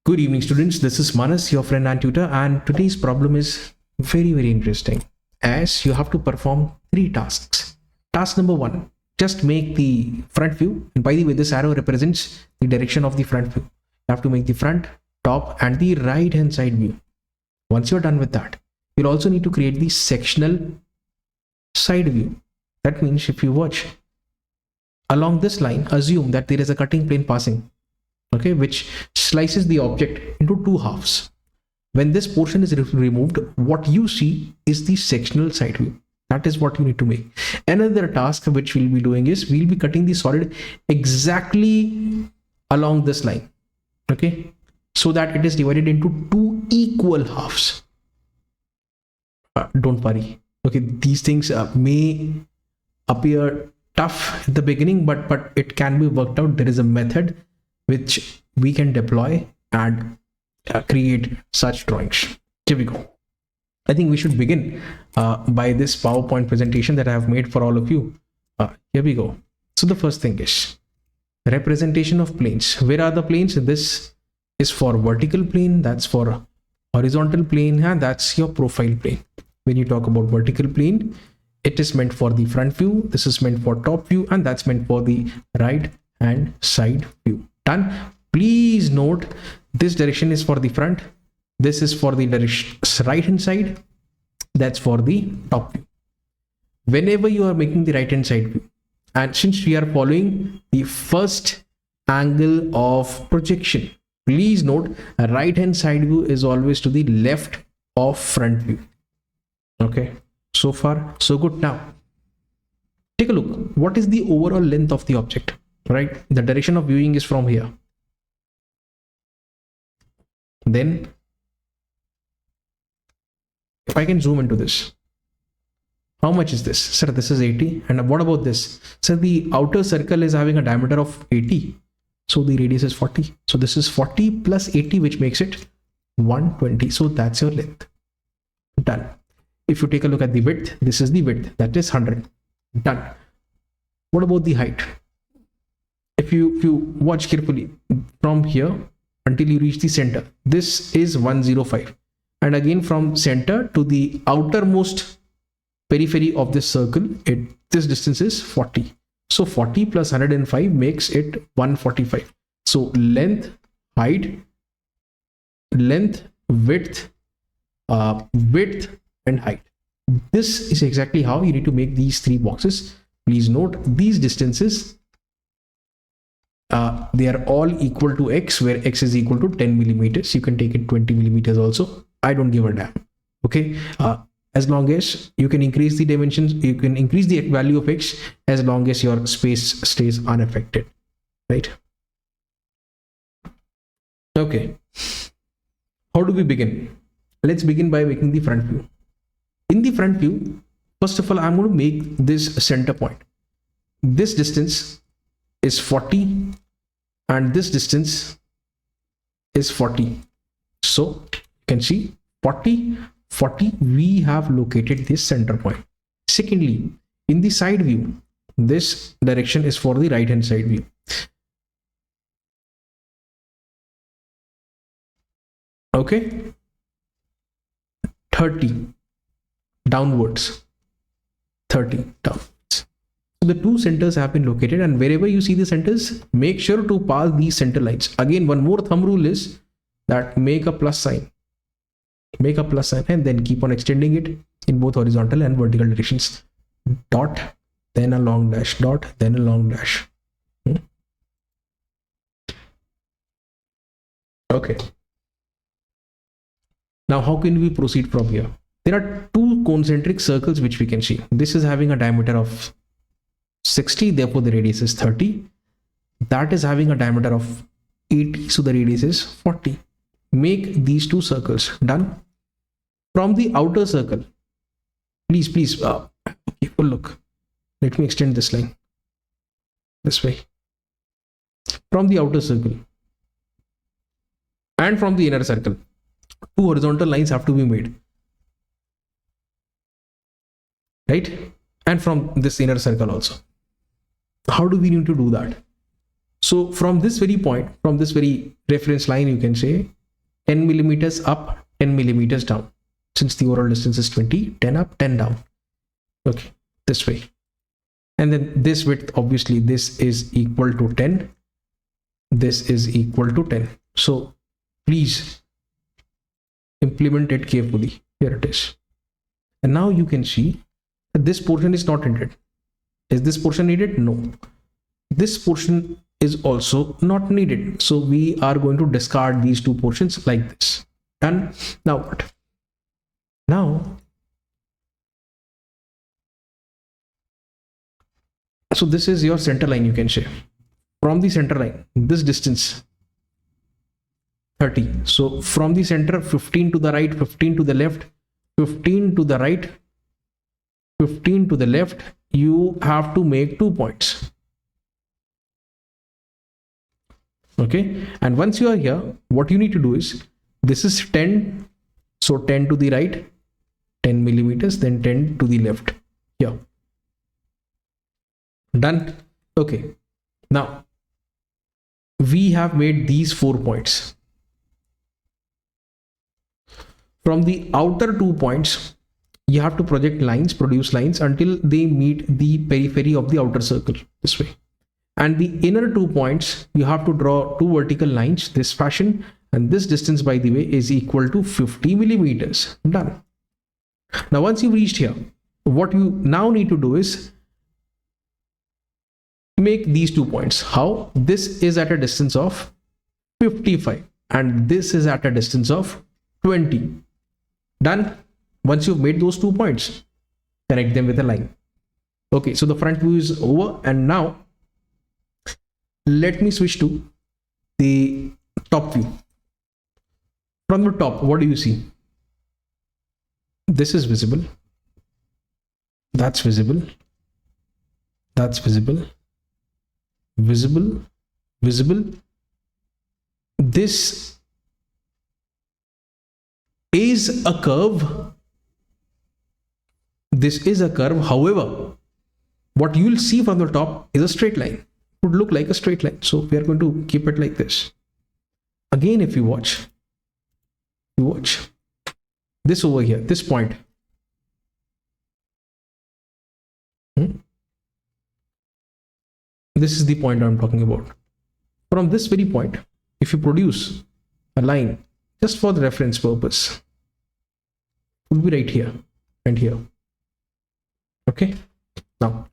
Good evening, students. This is Manas, your friend and tutor, and today's problem is very interesting, as you have to perform 3 tasks. Task number 1, just make the front view, and by the way, this arrow represents the direction of the front view. You have to make the front, top, and the right hand side view. Once you're done with that, you'll also need to create the sectional side view. That means if you watch along this line, assume that there is a cutting plane passing, okay, which slices the object into 2 halves. When this portion is removed, what you see is the sectional side view. That is what you need to make. Another task which we'll be doing is we'll be cutting the solid exactly along this line, okay, so that it is divided into 2 equal halves. Don't worry, okay, these things may appear tough at the beginning, but it can be worked out. There is a method which we can deploy and create such drawings. Here we go. I think we should begin by this PowerPoint presentation that I have made for all of you. Here we go. So the first thing is representation of planes. Where are the planes? This is for vertical plane, that's for horizontal plane, and that's your profile plane. When you talk about vertical plane, it is meant for the front view, this is meant for top view, and that's meant for the right hand side view. Done. Please note, this direction is for the front, this is for the direction right hand side, that's for the top view. Whenever you are making the right hand side view, and since we are following the first angle of projection, please note a right hand side view is always to the left of front view. Okay, so far so good. Now take a look, what is the overall length of the object, right? The direction of viewing is from here. Then if I can zoom into this, how much is this? Sir, this is 80. And what about this? Sir, the outer circle is having a diameter of 80, so the radius is 40. So this is 40 plus 80, which makes it 120. So that's your length. Done. If you take a look at the width, this is the width, that is 100. Done. What about the height? If you watch carefully, from here until you reach the center, this is 105, and again from center to the outermost periphery of this circle, this distance is 40. So 40 plus 105 makes it 145. So length, height, length, width, width and height. This is exactly how you need to make these 3 boxes. Please note, these distances, they are all equal to x, where x is equal to 10 millimeters. You can take it 20 millimeters also. I don't give a damn. Okay. As long as you can increase the dimensions, you can increase the value of x as long as your space stays unaffected, right? Okay. How do we begin? Let's begin by making the front view. In the front view, first of all, I'm going to make this center point. This distance is 40 and this distance is 40. So you can see 40, 40, we have located this center point. Secondly, in the side view, this direction is for the right hand side view. Okay, 30 downwards, 30 downwards. So the 2 centers have been located, and wherever you see the centers, make sure to pass these center lines. Again, one more thumb rule is that make a plus sign, and then keep on extending it in both horizontal and vertical directions. Dot, then a long dash, dot, then a long dash. Okay. Now how can we proceed from here? There are 2 concentric circles which we can see. This is having a diameter of 60, therefore the radius is 30. That is having a diameter of 80, so the radius is 40. Make these 2 circles. Done. From the outer circle, please keep a look. Let me extend this line this way. From the outer circle and from the inner circle, 2 horizontal lines have to be made, right? And from this inner circle also. How do we need to do that? So from this very point, from this very reference line, you can say 10 millimeters up, 10 millimeters down. Since the overall distance is 20, 10 up, 10 down. Okay, this way. And then this width, obviously this is equal to 10. This is equal to 10. So please implement it carefully. Here it is. And now you can see that this portion is not needed. Is this portion needed? No. This portion is also not needed. So we are going to discard these two portions like this. And now what? Now, so this is your center line, you can say. From the center line, this distance 30. So from the center, 15 to the right, 15 to the left, 15 to the right, 15 to the left, you have to make 2 points. Okay, and once you are here, what you need to do is, this is 10, so 10 to the right, 10 millimeters, then 10 to the left. Here. Done. Okay, now we have made these 4 points. From the outer 2 points, you have to project lines, produce lines until they meet the periphery of the outer circle, this way. And the inner 2 points, you have to draw 2 vertical lines this fashion, and this distance, by the way, is equal to 50 millimeters. Done. Now once you've reached here, what you now need to do is make these 2 points. How? This is at a distance of 55 and this is at a distance of 20. Done. Once you've made those 2 points, connect them with a line. Okay, so the front view is over, and now let me switch to the top view. From the top, what do you see? This is visible. That's visible. That's visible. Visible. Visible. This is a curve. This is a curve. However, what you will see from the top is a straight line. It would look like a straight line. So we are going to keep it like this. Again, if you watch this over here, this point. This is the point I'm talking about. From this very point, if you produce a line just for the reference purpose, it will be right here and here. Okay, now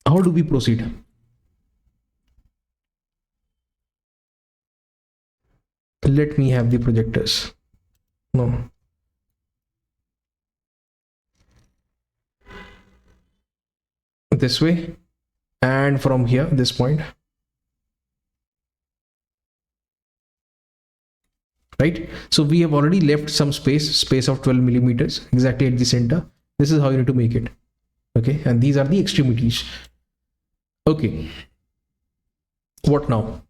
how do we proceed? Let me have the projectors. No. This way, and from here, this point. Right? So we have already left some space of 12 millimeters exactly at the center. This is how you need to make it. Okay, and these are the extremities. Okay, what now?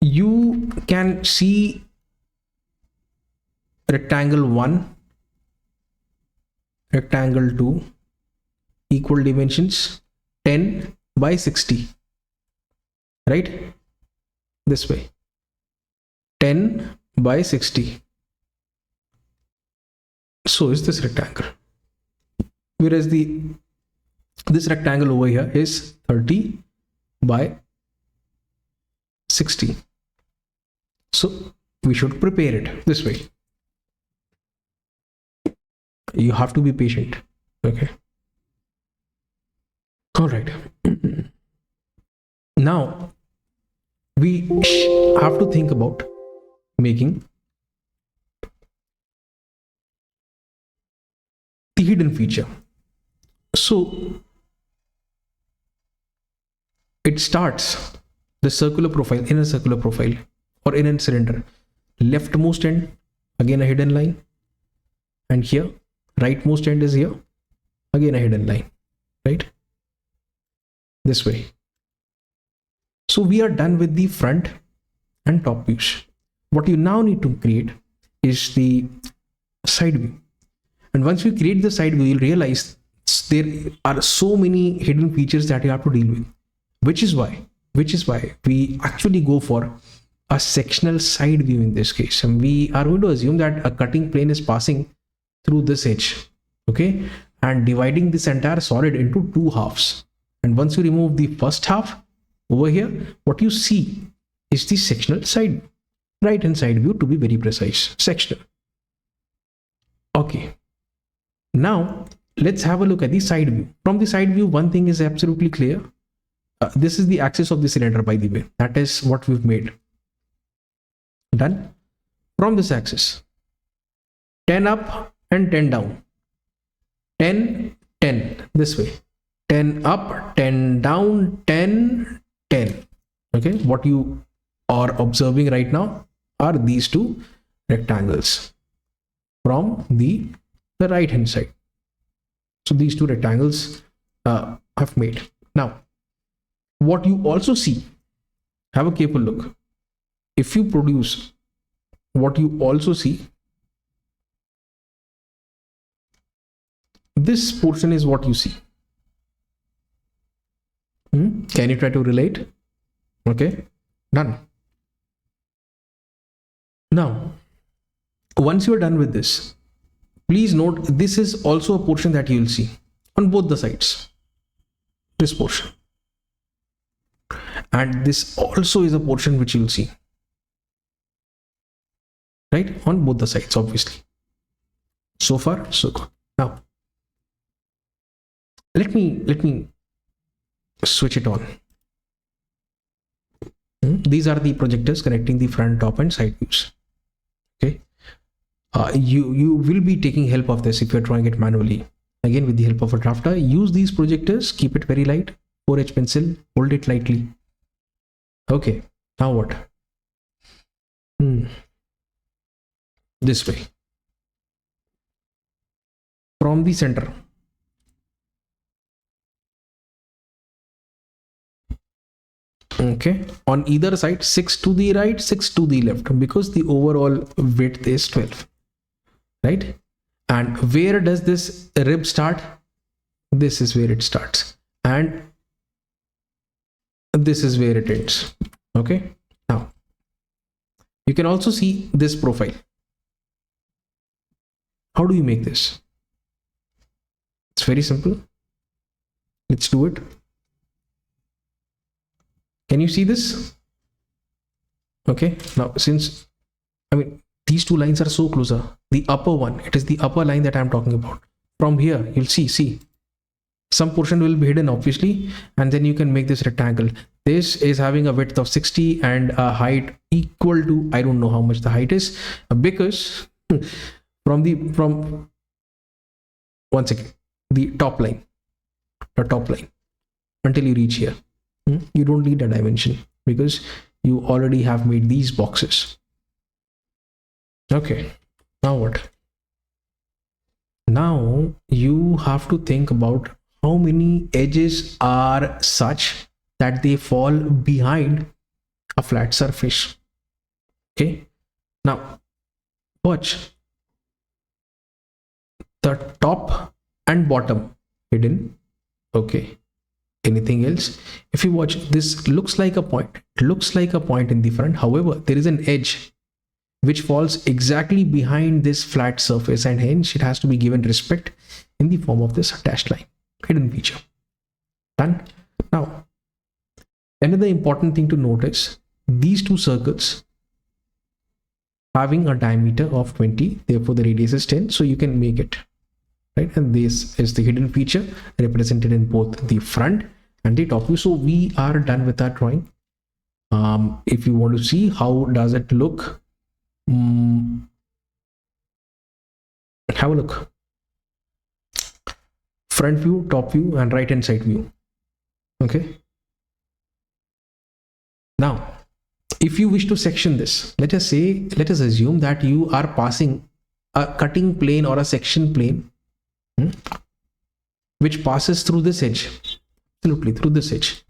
You can see rectangle 1, rectangle 2, equal dimensions 10 by 60. Right? This way. 10 by 60. So is this rectangle. Whereas this rectangle over here is 30 by 60. So we should prepare it this way. You have to be patient. Okay. All right. Now we have to think about making the hidden feature. So it starts the circular profile, inner circular profile or inner cylinder, leftmost end, again a hidden line, and here rightmost end is here, again a hidden line, right? This way. So we are done with the front and top views. What you now need to create is the side view. And once we create the side view, you'll realize there are so many hidden features that you have to deal with, which is why we actually go for a sectional side view in this case. And we are going to assume that a cutting plane is passing through this edge, okay, and dividing this entire solid into two halves. And once you remove the first half over here, what you see is the sectional side, right hand side view, to be very precise, sectional. Okay, now let's have a look at the side view. From the side view, one thing is absolutely clear. This is the axis of the cylinder, by the way. That is what we've made. Done. From this axis, 10 up and 10 down, 10 10 this way, 10 up, 10 down, 10 10. Okay, what you are observing right now are these two rectangles from the right hand side. So these two rectangles have made. Now what you also see, have a careful look. If you produce, what you also see, this portion is what you see. Can you try to relate? Okay, done. Now once you are done with this, please note this is also a portion that you will see on both the sides, this portion, and this also is a portion which you will see, right, on both the sides, obviously. So far so good. Now let me switch it on. These are the projectors connecting the front, top and side views. Okay, you will be taking help of this if you're drawing it manually. Again, with the help of a drafter, use these projectors, keep it very light, 4H pencil, hold it lightly. Okay, now what? This way, from the center, okay, on either side, 6 to the right, 6 to the left, because the overall width is 12, right? And where does this rib start? This is where it starts, and this is where it ends. Okay, now you can also see this profile. How do you make this? It's very simple. Let's do it. Can you see this? Okay, now since, I mean, these two lines are so closer, the upper one, it is the upper line that I'm talking about. From here, you'll see some portion will be hidden, obviously, and then you can make this rectangle. This is having a width of 60 and a height equal to, I don't know how much the height is, because from one second, the top line until you reach here, you don't need a dimension because you already have made these boxes. Okay, now what? Now you have to think about how many edges are such that they fall behind a flat surface. Okay, now watch, the top and bottom hidden. Okay, anything else? If you watch, this looks like a point, in the front. However, there is an edge which falls exactly behind this flat surface, and hence it has to be given respect in the form of this dashed line, hidden feature. Done. Now another important thing to notice, these two circles having a diameter of 20, therefore the radius is 10, so you can make it, right? And this is the hidden feature represented in both the front and the top view. So we are done with our drawing. If you want to see how does it look, have a look. Front view, top view and right hand side view. Okay, now if you wish to section this, let us assume that you are passing a cutting plane or a section plane which passes through this edge, absolutely through this edge.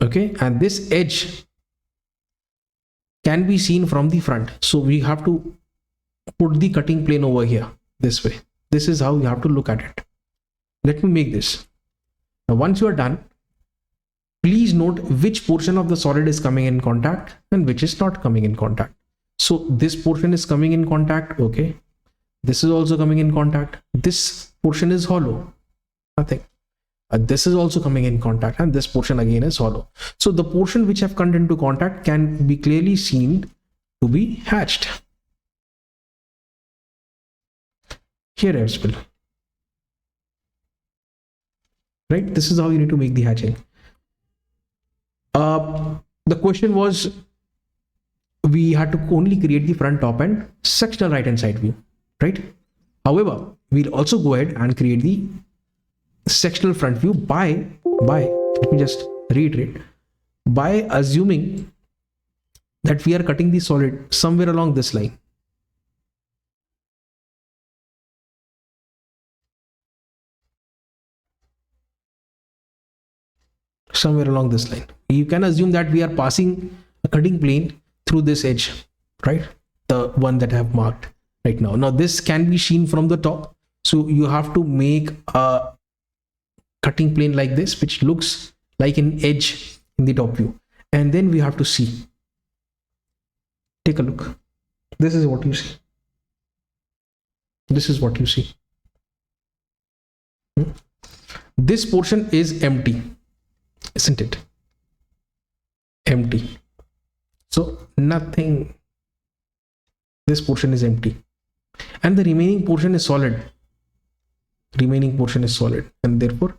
Okay, and this edge can be seen from the front, so we have to put the cutting plane over here this way. This is how you have to look at it. let me make this. Now once you are done, please note which portion of the solid is coming in contact and which is not coming in contact. So this portion is coming in contact, okay. This is also coming in contact. This portion is hollow, nothing. This is also coming in contact, and this portion again is hollow. So the portion which have come into contact can be clearly seen to be hatched. Here as well. Right? This is how you need to make the hatching. The question was, we had to only create the front, top, and sectional right hand side view, right? However, we'll also go ahead and create the sectional front view by let me just reiterate, by assuming that we are cutting the solid somewhere along this line. Somewhere along this line. You can assume that we are passing a cutting plane through this edge, right? The one that I have marked right now. Now this can be seen from the top. So you have to make a cutting plane like this, which looks like an edge in the top view. And then we have to see. Take a look. This is what you see. This is what you see. This portion is empty, isn't it? Empty. So nothing. This portion is empty. And the remaining portion is solid. Remaining portion is solid. And therefore,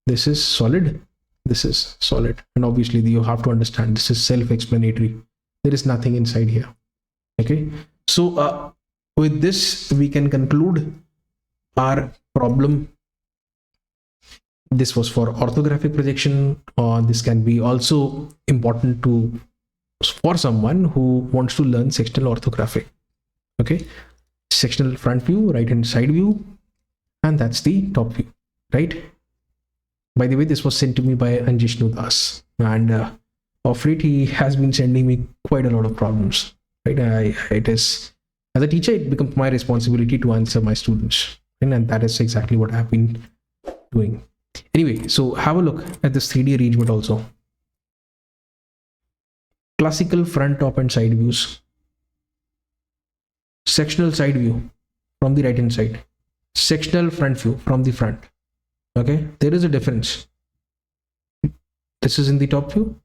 this is solid. This is solid. And obviously, you have to understand this is self-explanatory. There is nothing inside here. Okay. So with this, we can conclude our problem. This was for orthographic projection. This can be also important for someone who wants to learn sectional orthography. Okay, sectional front view, right hand side view, and that's the top view, right? By the way, this was sent to me by Anjishnu Das, and of late he has been sending me quite a lot of problems, right? It is, as a teacher, it becomes my responsibility to answer my students, and that is exactly what I've been doing. Anyway, so have a look at this 3D arrangement also. Classical front, top, and side views. Sectional side view from the right hand side. Sectional front view from the front. Okay, there is a difference. This is in the top view,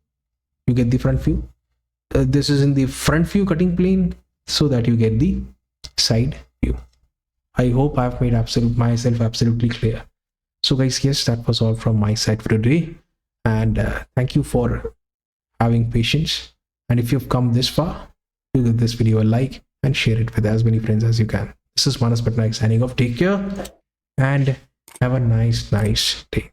you get the front view. This is in the front view cutting plane, so that you get the side view. I hope I've made myself absolutely clear. So guys, yes, that was all from my side for today, and thank you for having patience. And if you've come this far, do give this video a like and share it with as many friends as you can. This is Patnaik signing off. Take care and have a nice day.